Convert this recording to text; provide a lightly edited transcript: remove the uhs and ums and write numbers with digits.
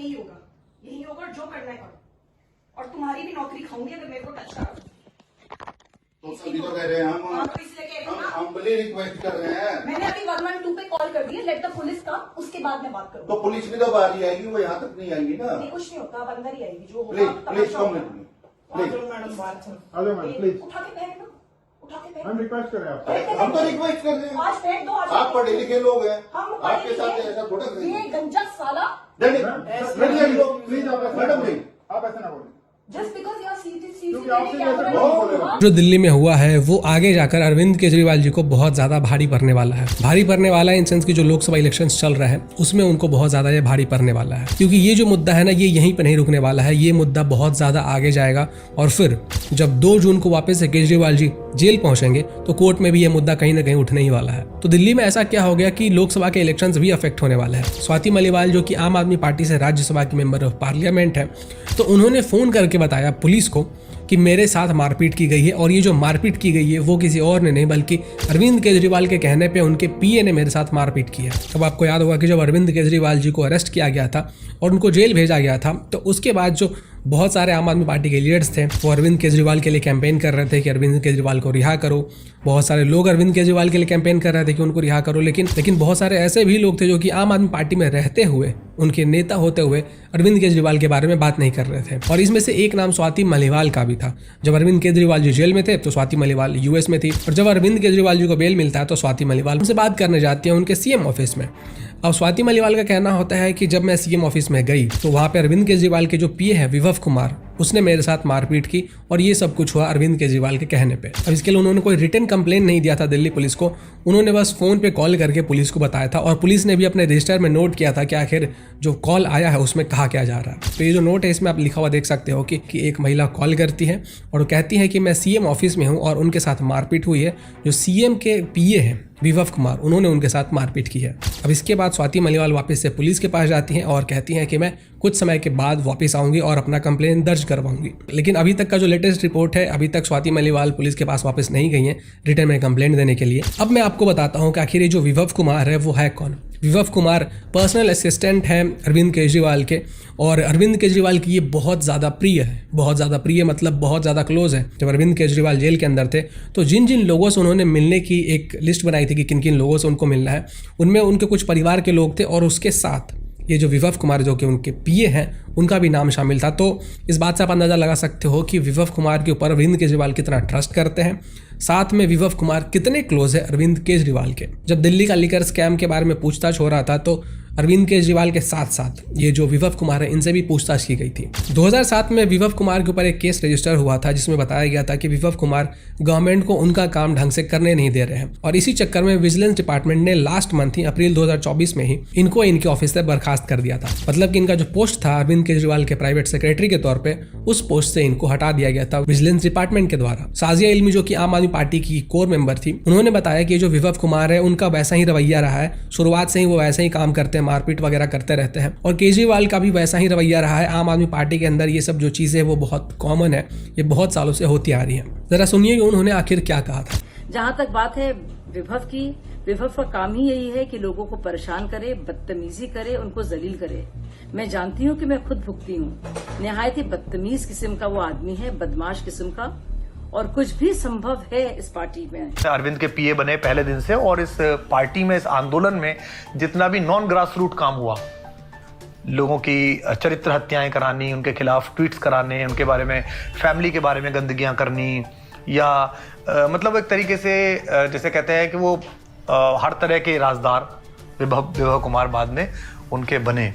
यही होगा, यही होगा, जो करना है करो, और तुम्हारी भी नौकरी खाऊंगी अगर मेरे को टच करो। तो सभी तो कह रहे हैं हाँ, तो इसलिए कह रही हूँ ना। हम बड़ी रिक्वेस्ट कर रहे हैं। मैंने अभी 112 पे कॉल कर दिया, लेट द पुलिस का, उसके बाद मैं बात करूँ। तो पुलिस भी तो बाहर ही आएगी, वो यहाँ तक नहीं आएगी ना। नहीं, कुछ नहीं होता, अब अंदर ही आएगी, जो होगा। Please please come with me, please madam बात करो। आ जाओ मैडम प्लीज। उठा के फेंक दो, उठा के फेंक हम दो। रिक्वेस्ट कर रहे हैं आपसे। हम तो रिक्वेस्ट कर रहे हैं। आज फेंक दो, आज आप पढ़े लिखे लोग हैं, हम आपके साथ ऐसा थोड़ा ये गंजा साला, प्लीज आप मैडम नहीं, आप ऐसे ना बोलें। Just because you are seated क्योंकि आपसे सीसीटीवी जैसे कैमरा बहुत बोले हाँ। जो दिल्ली में हुआ है वो आगे जाकर अरविंद केजरीवाल जी को बहुत ज्यादा भारी पड़ने वाला है। भारी पड़ने वाला है इन सेंस की जो लोकसभा इलेक्शंस चल रहा है उसमें उनको बहुत ज्यादा ये भारी पड़ने वाला है, क्योंकि ये जो मुद्दा है ना ये यहीं पर नहीं रुकने वाला है। ये मुद्दा बहुत ज्यादा आगे जाएगा और फिर जब 2 जून को वापस से केजरीवाल जी जेल पहुंचेंगे तो कोर्ट में भी ये मुद्दा कहीं ना कहीं उठने ही वाला है। तो दिल्ली में ऐसा क्या हो गया कि लोकसभा के इलेक्शंस भी अफेक्ट होने वाले हैं। स्वाति मलिवाल जो कि आम आदमी पार्टी से राज्यसभा की मेंबर ऑफ पार्लियामेंट है, तो उन्होंने फोन करके बताया पुलिस को कि मेरे साथ मारपीट की गई है, और ये जो मारपीट की गई है वो किसी और ने नहीं बल्कि अरविंद केजरीवाल के कहने पे उनके पीए ने मेरे साथ मारपीट की है। अब आपको याद होगा कि जब अरविंद केजरीवाल जी को अरेस्ट किया गया था और उनको जेल भेजा गया था, तो उसके बाद जो बहुत सारे आम आदमी पार्टी के लीडर्स थे वो अरविंद केजरीवाल के लिए कैंपेन कर रहे थे कि अरविंद केजरीवाल को रिहा करो। बहुत सारे लोग अरविंद केजरीवाल के लिए कैंपेन कर रहे थे कि उनको रिहा करो, लेकिन बहुत सारे ऐसे भी लोग थे जो कि आम आदमी पार्टी में रहते हुए, उनके नेता होते हुए अरविंद केजरीवाल के बारे में बात नहीं कर रहे थे। और इसमें से एक नाम स्वाति मलिवाल का भी था। जब अरविंद केजरीवाल जी जेल में थे तो स्वाति मलिवाल यूएस में थी, और जब अरविंद केजरीवाल जी को बेल मिलता है तो स्वाति मलिवाल उनसे बात करने जाती है उनके सीएम ऑफिस में। अब स्वाति मलिवाल का कहना होता है कि जब मैं सीएम ऑफिस में गई तो वहाँ पे अरविंद केजरीवाल के जो पीए है विभव कुमार, उसने मेरे साथ मारपीट की, और ये सब कुछ हुआ अरविंद केजरीवाल के कहने पे। अब इसके लिए उन्होंने कोई रिटन कंप्लेन नहीं दिया था दिल्ली पुलिस को, उन्होंने बस फोन पे कॉल करके पुलिस को बताया था, और पुलिस ने भी अपने रजिस्टर में नोट किया था कि आखिर जो कॉल आया है उसमें कहा क्या जा रहा है। तो ये जो नोट है इसमें आप लिखा हुआ देख सकते हो कि एक महिला कॉल करती है और कहती है कि मैं सीएम ऑफिस में हूँ और उनके साथ मारपीट हुई है। जो सीएम के पीए हैं विभव कुमार, उन्होंने उनके साथ मारपीट की है। अब इसके बाद स्वाति मलिवाल वापस से पुलिस के पास जाती हैं और कहती हैं कि मैं कुछ समय के बाद वापस आऊंगी और अपना कंप्लेन दर्ज करवाऊंगी। लेकिन अभी तक का जो लेटेस्ट रिपोर्ट है, अभी तक स्वाति मलिवाल पुलिस के पास वापस नहीं गई हैं रिटर्न में कंप्लेंट देने के लिए। अब मैं आपको बताता हूं कि आखिर ये जो विभव कुमार है वो है कौन। विभव कुमार पर्सनल असिस्टेंट हैं अरविंद केजरीवाल के, और अरविंद केजरीवाल की ये बहुत ज़्यादा प्रिय है। बहुत ज़्यादा प्रिय मतलब बहुत ज़्यादा क्लोज है। जब अरविंद केजरीवाल जेल के अंदर थे तो जिन जिन लोगों से उन्होंने मिलने की एक लिस्ट बनाई थी कि किन किन लोगों से उनको मिलना है, उनमें उनके कुछ परिवार के लोग थे, और उसके साथ ये जो विभव कुमार जो कि उनके पीए हैं उनका भी नाम शामिल था। तो इस बात से आप अंदाज़ा लगा सकते हो कि विभव कुमार के ऊपर अरविंद केजरीवाल कितना ट्रस्ट करते हैं, साथ में विभव कुमार कितने क्लोज है अरविंद केजरीवाल के। जब दिल्ली का लीकर स्कैम के बारे में पूछताछ हो रहा था तो अरविंद केजरीवाल के साथ साथ ये जो विभव कुमार है इनसे भी पूछताछ की गई थी। 2007 में विभव कुमार के ऊपर एक केस रजिस्टर हुआ था जिसमें बताया गया था कि विभव कुमार गवर्नमेंट को उनका काम ढंग से करने नहीं दे रहे हैं, और इसी चक्कर में विजिलेंस डिपार्टमेंट ने लास्ट मंथ ही अप्रैल 2024 में ही इनको इनके ऑफिस से बर्खास्त कर दिया था। मतलब कि इनका जो पोस्ट था अरविंद केजरीवाल के प्राइवेट सेक्रेटरी के तौर पर, उस पोस्ट से इनको हटा दिया गया था विजिलेंस डिपार्टमेंट के द्वारा। साजिया इल्मी जो कि आम आदमी पार्टी की कोर मेंबर थी, उन्होंने बताया कि जो विभव कुमार है उनका वैसा ही रवैया रहा है, शुरुआत से ही वो वैसे ही काम करते हैं, मारपीट वगैरह करते रहते हैं, और केजरीवाल का भी वैसा ही रवैया रहा है। आम आदमी पार्टी के अंदर ये सब जो चीजें वो बहुत कॉमन है, ये बहुत सालों से होती आ रही है। जरा सुनिए कि उन्होंने आखिर क्या कहा था। जहां तक बात है विभव की, विभव का काम ही यही है कि लोगों को परेशान करे, बदतमीजी करे, उनको जलील करे। मैं जानती हूँ कि मैं खुद भुगती हूँ। निहायत ही बदतमीज किस्म का वो आदमी है, बदमाश किस्म का, और कुछ भी संभव है इस पार्टी में। अरविंद के पीए बने पहले दिन से, और इस पार्टी में, इस आंदोलन में जितना भी नॉन ग्रास रूट काम हुआ, लोगों की चरित्र हत्याएं करानी, उनके खिलाफ ट्वीट्स कराने, उनके बारे में, फैमिली के बारे में गंदगियां करनी, या मतलब एक तरीके से जैसे कहते हैं कि वो हर तरह के राजदार विभव कुमार बाद में उनके बने।